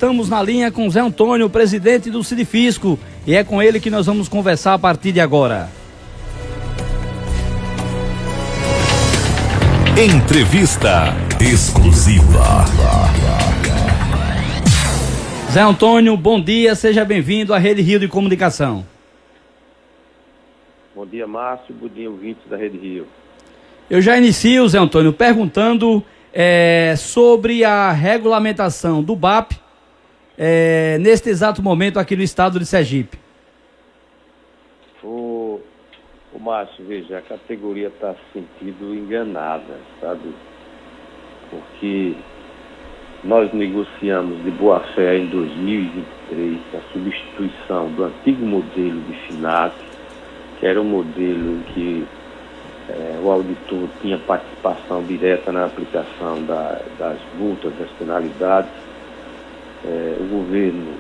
estamos na linha com Zé Antônio, presidente do Sidefisco, e é com ele que nós vamos conversar a partir de agora. Entrevista exclusiva. Zé Antônio, bom dia, seja bem-vindo à Rede Rio de Comunicação. Bom dia, Márcio, bom dia, ouvintes da Rede Rio. Eu já inicio, Zé Antônio, perguntando sobre a regulamentação do BAP neste exato momento aqui no estado de Sergipe. Ô Márcio, veja, a categoria está se sentindo enganada, sabe? Porque nós negociamos de boa fé em 2023 a substituição do antigo modelo de FINAT, que era um modelo em que o auditor tinha participação direta na aplicação das multas, das penalidades. O governo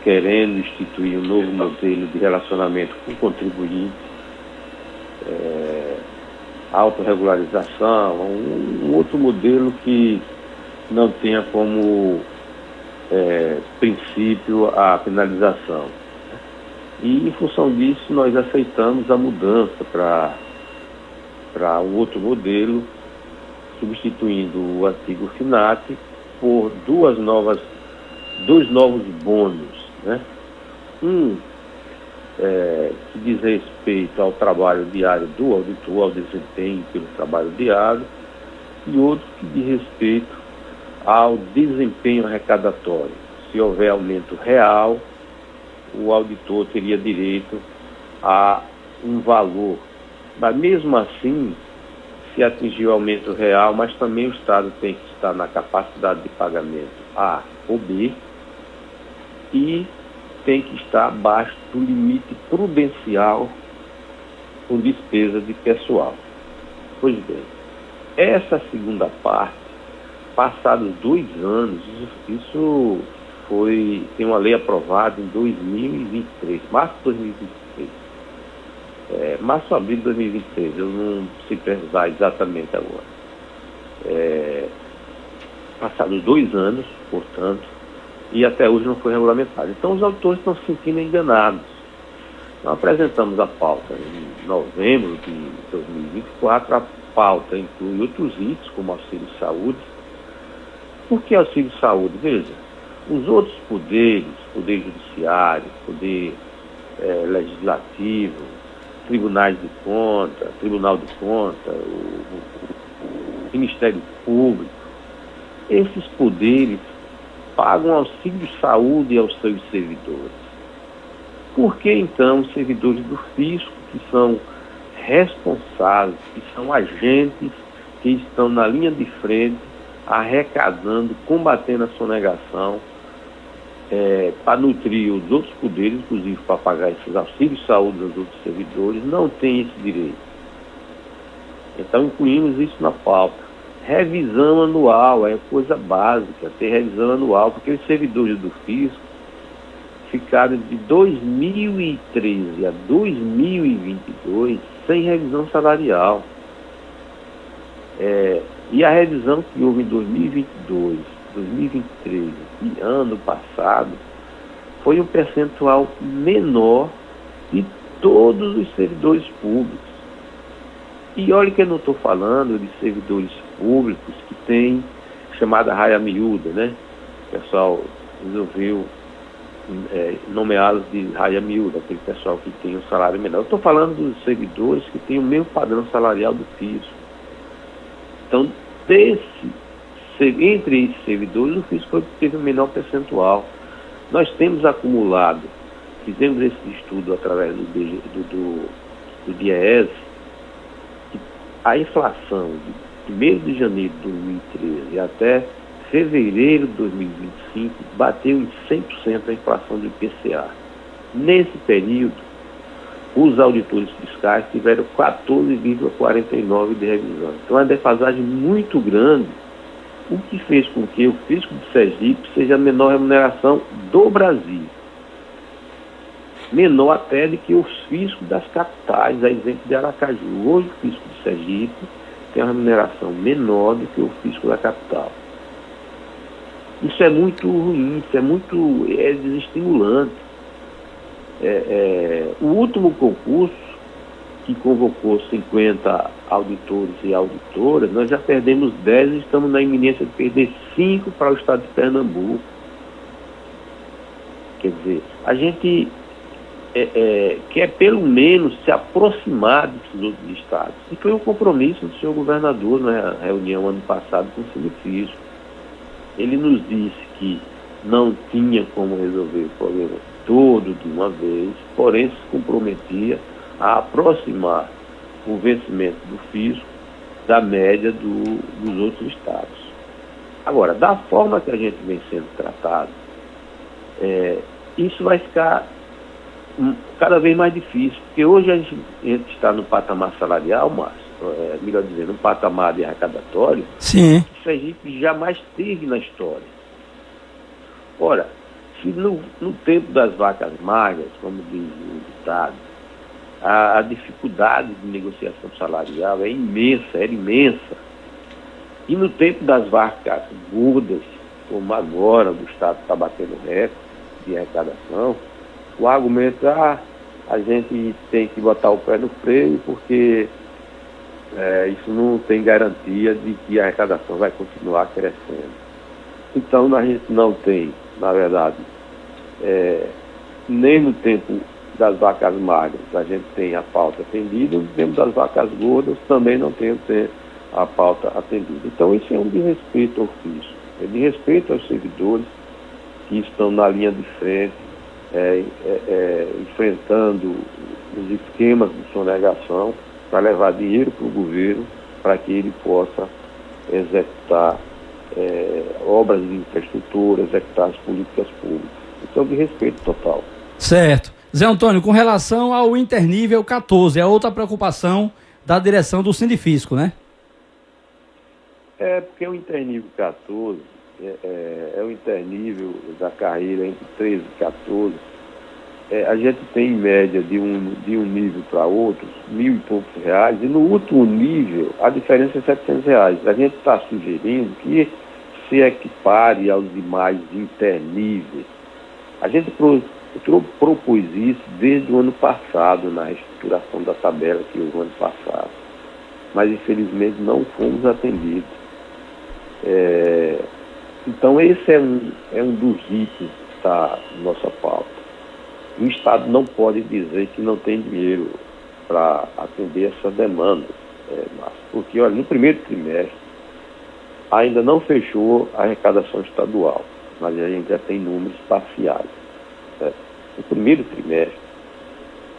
querendo instituir um novo modelo de relacionamento com o contribuinte, autorregularização, um outro modelo que não tenha como princípio a penalização. E, em função disso, nós aceitamos a mudança para um outro modelo, substituindo o antigo FINAT por dois novos bônus, né? Que diz respeito ao trabalho diário do auditor, ao desempenho pelo trabalho diário, e outro que diz respeito ao desempenho arrecadatório. Se houver aumento real, o auditor teria direito a um valor. Mas mesmo assim, se atingir o aumento real, mas também o Estado tem que estar na capacidade de pagamento A ou B e tem que estar abaixo do limite prudencial com despesa de pessoal. Pois bem, essa segunda parte, passados 2 anos, isso tem uma lei aprovada em 2023, março de 2023. Março, abril de 2023, eu não sei precisar exatamente agora. Passados 2 anos, portanto, e até hoje não foi regulamentado. Então os autores estão se sentindo enganados. Nós apresentamos a pauta em novembro de 2024, a pauta inclui outros itens, como auxílio saúde. Por que auxílio saúde? Veja, os outros poderes, poder judiciário, poder legislativo, tribunais de conta, tribunal de conta, o Ministério Público, esses poderes pagam auxílio saúde aos seus servidores. Por que então os servidores do fisco, que são responsáveis, que são agentes que estão na linha de frente, arrecadando, combatendo a sonegação, para nutrir os outros poderes, inclusive para pagar esses auxílios de saúde aos outros servidores, não tem esse direito? Então incluímos isso na pauta. Revisão anual, é coisa básica, ter revisão anual, porque os servidores do fisco ficaram de 2013 a 2022 sem revisão salarial. E a revisão que houve em 2022, 2023 e ano passado foi um percentual menor de todos os servidores públicos. E olha que eu não estou falando de servidores públicos que tem chamada raia miúda, né? O pessoal resolveu nomeá-los de raia miúda, aquele pessoal que tem um salário menor. Eu estou falando dos servidores que têm o mesmo padrão salarial do fisco. Então, entre esses servidores, o fisco foi que teve o menor percentual. Nós temos acumulado, fizemos esse estudo através do DIEESE, a inflação de 1º de janeiro de 2013 até fevereiro de 2025 bateu em 100% a inflação do IPCA. Nesse período, os auditores fiscais tiveram 14,49% de revisão. Então, é uma defasagem muito grande, o que fez com que o fisco de Sergipe seja a menor remuneração do Brasil. Menor até do que os fiscos das capitais, a exemplo de Aracaju. Hoje o fisco de Sergipe tem uma remuneração menor do que o fisco da capital. Isso é muito ruim, isso é muito desestimulante. O último concurso, que convocou 50 auditores e auditoras, nós já perdemos 10 e estamos na iminência de perder 5 para o estado de Pernambuco. Quer dizer, a gente quer pelo menos se aproximar desses outros estados. E foi um compromisso do senhor governador na reunião ano passado com o Sinifisco. Ele nos disse que não tinha como resolver o problema todo de uma vez, porém se comprometia a aproximar o vencimento do fisco da média dos outros estados. Agora, da forma que a gente vem sendo tratado, isso vai ficar cada vez mais difícil, porque hoje a gente está no patamar salarial, melhor dizendo, no patamar de arrecadatório, Sim. que Sergipe jamais teve na história. Ora, se no tempo das vacas magras, como diz o ditado, a dificuldade de negociação salarial era imensa. E no tempo das vacas gordas, como agora o Estado está batendo recorde de arrecadação, o argumento é a gente tem que botar o pé no freio porque isso não tem garantia de que a arrecadação vai continuar crescendo. Então a gente não tem, na verdade, nem no tempo das vacas magras a gente tem a pauta atendida, no tempo das vacas gordas também não tem a pauta atendida. Então isso é um desrespeito ao fisco, é desrespeito aos servidores que estão na linha de frente, enfrentando os esquemas de sonegação para levar dinheiro para o governo para que ele possa executar obras de infraestrutura, executar as políticas públicas. Então, de respeito total. Certo. Zé Antônio, com relação ao internível 14, é outra preocupação da direção do Sindifisco, né? Porque o internível 14 é o internível da carreira entre 13 e 14. A gente tem em média de um nível para outro, R$1.000 e poucos, e no último nível a diferença é R$700. A gente está sugerindo que se equipare aos demais interníveis. A gente propôs isso desde o ano passado, na reestruturação da tabela que houve no ano passado, mas infelizmente não fomos atendidos. Então esse é um dos itens que está na nossa pauta. O Estado não pode dizer que não tem dinheiro para atender essa demanda, porque olha, no primeiro trimestre ainda não fechou a arrecadação estadual, mas a gente já tem números parciais. Certo? No primeiro trimestre,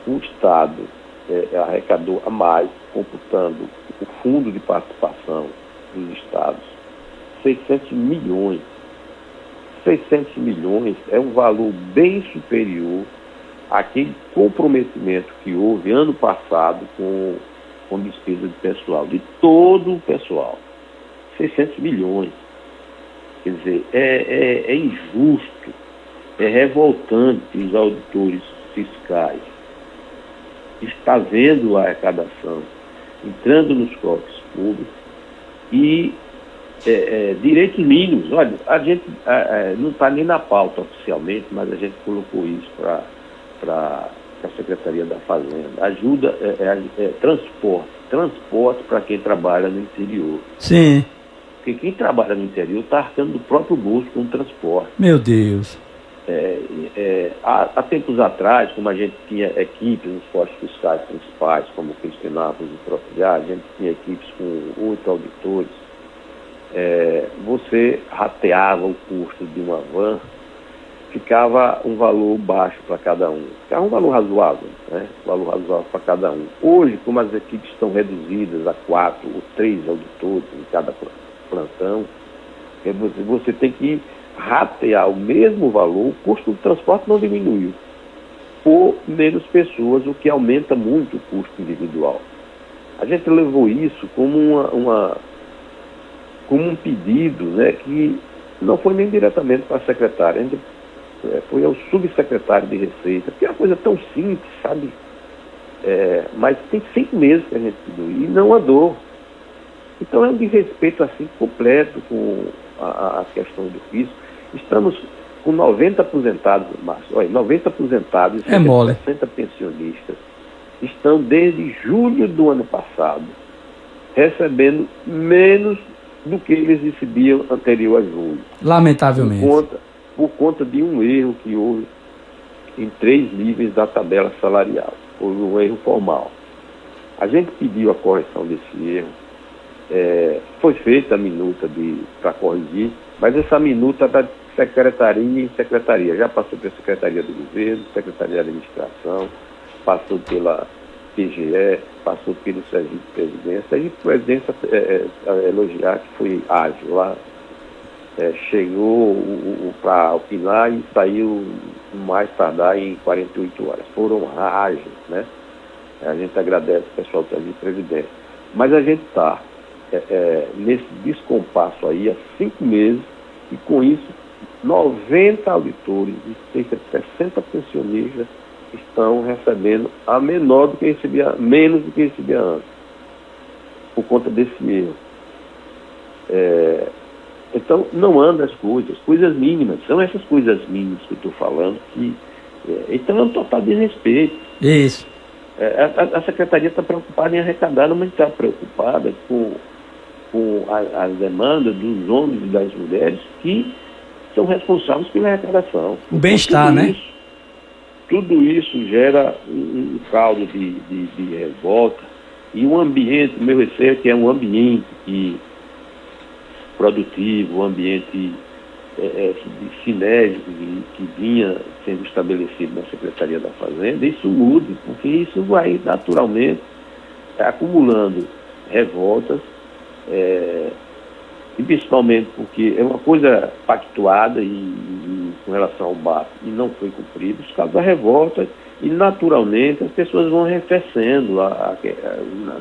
o Estado arrecadou a mais, computando o fundo de participação dos estados, 600 milhões. 600 milhões é um valor bem superior àquele comprometimento que houve ano passado com despesa de pessoal, de todo o pessoal. 600 milhões. Quer dizer, é injusto, é revoltante os auditores fiscais está vendo a arrecadação entrando nos cofres públicos e direitos mínimos. Olha, a gente não está nem na pauta oficialmente, mas a gente colocou isso para a Secretaria da Fazenda. Ajuda, transporte para quem trabalha no interior. Sim. Porque quem trabalha no interior está arcando do próprio bolso com o transporte. Meu Deus. Há tempos atrás, como a gente tinha equipes nos postos fiscais principais, como Cristianápolis e Trofilhar, a gente tinha equipes com 8 auditores, você rateava o custo de uma van, ficava um valor baixo para cada um. Ficava um valor razoável, né? Um valor razoável para cada um. Hoje, como as equipes estão reduzidas a 4 ou 3 auditores em cada plantão, você tem que ratear o mesmo valor, o custo do transporte não diminuiu, por menos pessoas, o que aumenta muito o custo individual. A gente levou isso como como um pedido, né, que não foi nem diretamente para a secretária, a gente foi ao subsecretário de Receita, que é uma coisa tão simples, sabe? Mas tem 5 meses que a gente pediu e não andou. Então é um desrespeito assim completo com a questão do fisco. Estamos com 90 aposentados, Márcio. Olha, 90 aposentados e 60 pensionistas estão desde julho do ano passado recebendo menos do que eles recebiam anterior a julho. Lamentavelmente. Por conta de um erro que houve em 3 níveis da tabela salarial. Houve um erro formal. A gente pediu a correção desse erro. Foi feita a minuta para corrigir, mas essa minuta está de secretaria em secretaria. Já passou pela Secretaria do Governo, Secretaria de Administração, passou pela PGE, passou pelo Sergipe Presidência. Sergipe Presidência, elogiar que foi ágil lá. Chegou para opinar e saiu mais tardar em 48 horas. Foram ágeis, né? A gente agradece o pessoal do Sergipe Previdência. Mas a gente está nesse descompasso aí há 5 meses e com isso 90 auditores e cerca de 60 pensionistas estão recebendo menos do que recebia antes, por conta desse erro. Então, não anda as coisas mínimas, são essas coisas mínimas que eu estou falando, então é um total desrespeito. Isso. A Secretaria está preocupada em arrecadar, mas está preocupada com as demandas dos homens e das mulheres que são responsáveis pela arrecadação. O bem-estar, né? Tudo isso gera um caldo de revolta e um ambiente, o meu receio é que é um ambiente produtivo, um ambiente sinérgico que vinha sendo estabelecido na Secretaria da Fazenda. Isso mude, porque isso vai naturalmente acumulando revoltas, e principalmente porque é uma coisa pactuada com relação ao BAP e não foi cumprido, por causa da revolta, e naturalmente as pessoas vão arrefecendo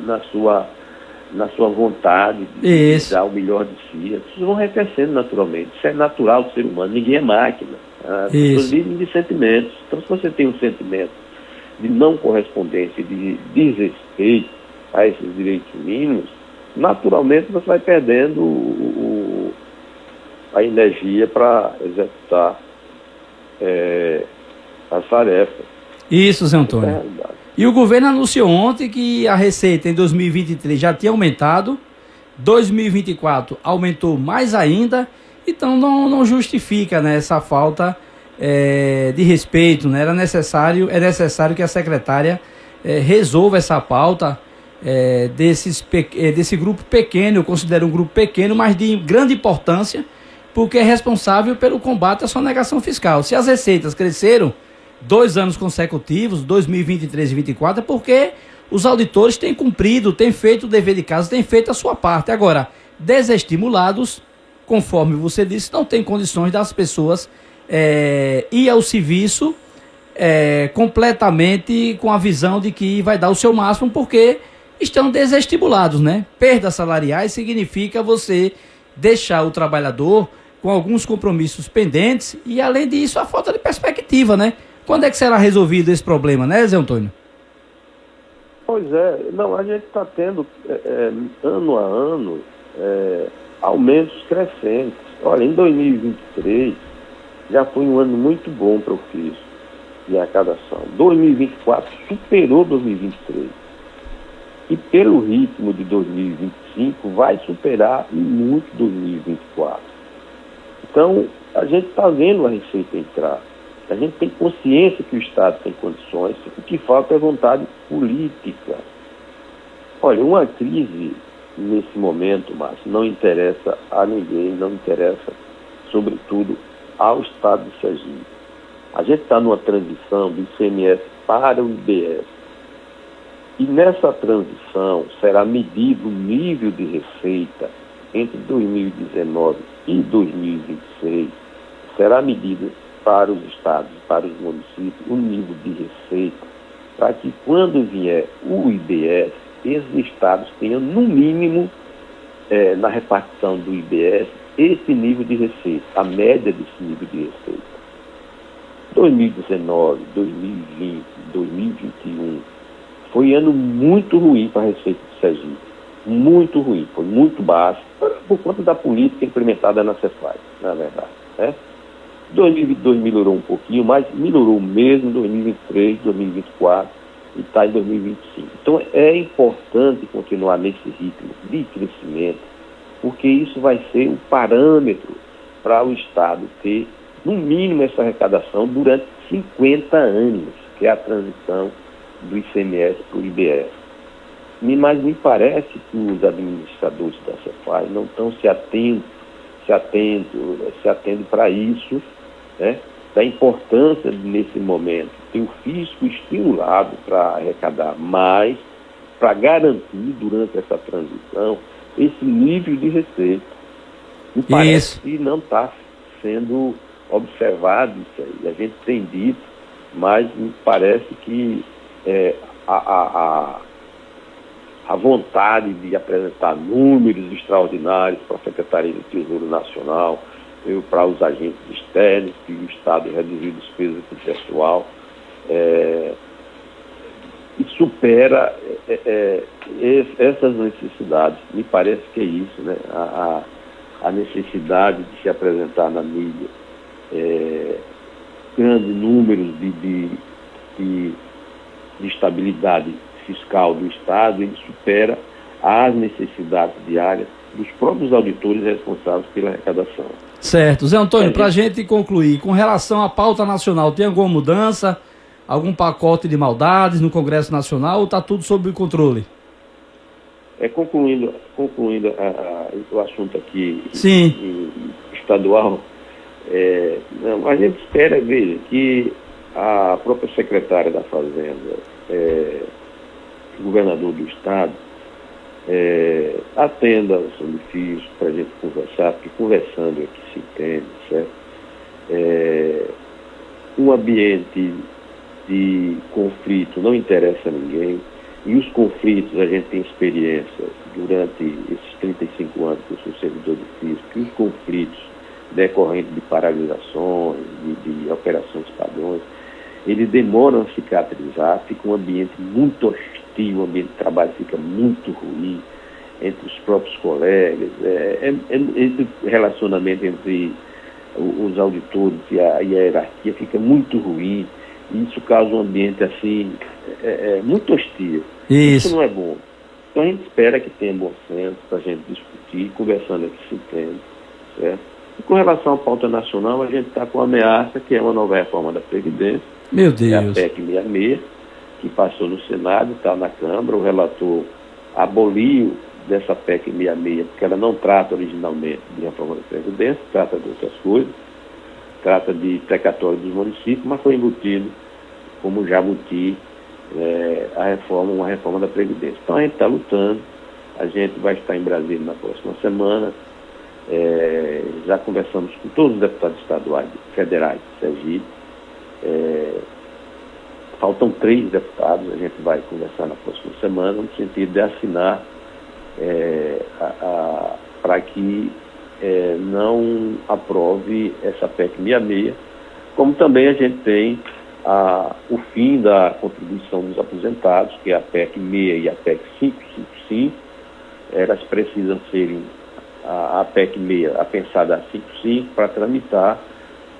na sua vontade de dar o melhor de si. As pessoas vão arrefecendo naturalmente. Isso é natural do ser humano, ninguém é máquina. As pessoas vivem de sentimentos. Então, se você tem um sentimento de não correspondência, de desrespeito a esses direitos mínimos, naturalmente você vai perdendo a energia para executar as tarefas. Isso, Zé Antônio. E o governo anunciou ontem que a receita em 2023 já tinha aumentado, 2024 aumentou mais ainda, então não justifica, né, essa falta de respeito, né? É necessário que a secretária resolva essa pauta desse grupo pequeno. Eu considero um grupo pequeno, mas de grande importância, porque é responsável pelo combate à sonegação fiscal. Se as receitas cresceram 2 anos consecutivos, 2023 e 2024, é porque os auditores têm cumprido, têm feito o dever de casa, têm feito a sua parte. Agora, desestimulados, conforme você disse, não tem condições das pessoas ir ao serviço completamente com a visão de que vai dar o seu máximo, porque estão desestimulados, né? Perdas salariais significa você deixar o trabalhador com alguns compromissos pendentes e, além disso, a falta de perspectiva, né? Quando é que será resolvido esse problema, né, Zé Antônio? Pois é, a gente está tendo, ano a ano, aumentos crescentes. Olha, em 2023, já foi um ano muito bom para o FIS de arrecadação. 2024 superou 2023. E pelo ritmo de 2025, vai superar muito 2024. Então, a gente está vendo a receita entrar. A gente tem consciência que o Estado tem condições, o que falta é vontade política. Olha, uma crise nesse momento, Márcio, não interessa a ninguém, não interessa, sobretudo, ao Estado de Sergipe. A gente está numa transição do ICMS para o IBS. E nessa transição será medido o nível de receita entre 2019 e 2026, será medido para os estados, para os municípios, o nível de receita, para que quando vier o IBS, esses estados tenham, no mínimo, na repartição do IBS, esse nível de receita, a média desse nível de receita. 2019, 2020, 2021, foi ano muito ruim para a Receita de Sergipe. Muito ruim, foi muito baixo, por conta da política implementada na Cefaz, na verdade. Né? 2022 melhorou um pouquinho, mas melhorou mesmo em 2023, 2024 e está em 2025. Então é importante continuar nesse ritmo de crescimento, porque isso vai ser um parâmetro para o Estado ter, no mínimo, essa arrecadação durante 50 anos, que é a transição do ICMS para o IBS. Mas me parece que os administradores da Cefaz não estão se atendo para isso, né? Da importância de, nesse momento, ter o fisco estimulado para arrecadar mais, para garantir durante essa transição esse nível de receita. Me parece que não está sendo observado isso aí. A gente tem dito, mas me parece que a vontade de apresentar números extraordinários para a Secretaria do Tesouro Nacional, para os agentes externos, que o Estado reduziu despesas com o pessoal, e supera essas necessidades. Me parece que é isso, né? A necessidade de se apresentar na mídia grandes números de estabilidade fiscal do Estado, ele supera as necessidades diárias dos próprios auditores responsáveis pela arrecadação. Certo. Zé Antônio, para a gente concluir, com relação à pauta nacional, tem alguma mudança, algum pacote de maldades no Congresso Nacional ou está tudo sob controle? Concluindo o assunto aqui estadual, a gente espera, veja, que a própria secretária da Fazenda, o governador do Estado, atenda ao seu difícil para a gente conversar, porque conversando é que se entende, certo? Um ambiente de conflito não interessa a ninguém, e os conflitos, a gente tem experiência durante esses 35 anos que eu sou servidor do fisco, que os conflitos decorrentes de paralisações, de operações padrões, eles demoram a cicatrizar, fica um ambiente muito hostil, o ambiente de trabalho fica muito ruim entre os próprios colegas, esse relacionamento entre os auditores e a hierarquia fica muito ruim, e isso causa um ambiente assim, muito hostil. Isso não é bom. Então a gente espera que tenha bom senso para a gente discutir, conversando aqui se entende, certo? E com relação à pauta nacional, a gente está com a ameaça, que é uma nova reforma da Previdência. Meu Deus. É a PEC 66, que passou no Senado, está na Câmara. O relator aboliu dessa PEC 66, porque ela não trata originalmente de reforma da Previdência, trata de outras coisas, trata de precatório dos municípios, mas foi embutido como jabuti uma reforma da Previdência. Então a gente está lutando, a gente vai estar em Brasília na próxima semana, já conversamos com todos os deputados estaduais, federais de Sergipe, faltam 3 deputados, a gente vai conversar na próxima semana, no sentido de assinar para que não aprove essa PEC 66, como também a gente tem o fim da contribuição dos aposentados, que é a PEC 6 e a PEC 555, elas precisam serem, a PEC 6, a pensada a 55, para tramitar,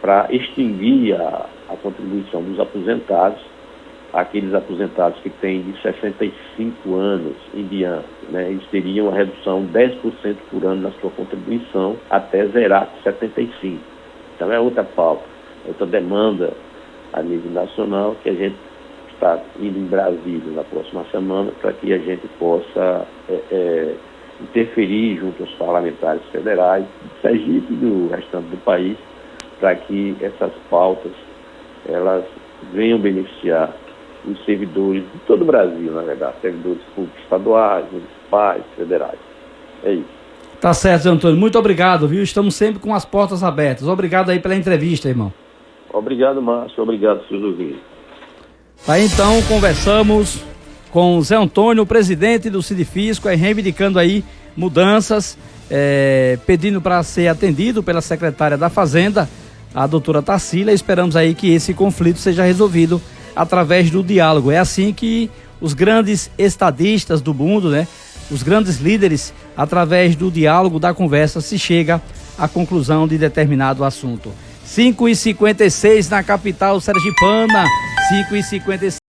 para extinguir a contribuição dos aposentados, aqueles aposentados que têm de 65 anos em diante, né? Eles teriam uma redução de 10% por ano na sua contribuição até zerar 75. Então é outra pauta, outra demanda a nível nacional, que a gente está indo em Brasília na próxima semana para que a gente possa interferir junto aos parlamentares federais de Sergipe e do restante do país, para que essas pautas elas venham beneficiar os servidores de todo o Brasil, na verdade, servidores públicos estaduais, municipais, federais. É isso. Tá certo, Zé Antônio. Muito obrigado, viu? Estamos sempre com as portas abertas. Obrigado aí pela entrevista, irmão. Obrigado, Márcio. Obrigado, seus ouvintes. Aí então conversamos com o Zé Antônio, presidente do Sidefisco, reivindicando aí mudanças, pedindo para ser atendido pela secretária da Fazenda, a doutora Tarsila. Esperamos aí que esse conflito seja resolvido através do diálogo. É assim que os grandes estadistas do mundo, né, os grandes líderes, através do diálogo, da conversa, se chega à conclusão de determinado assunto. 5h56 na capital sergipana. 5h56.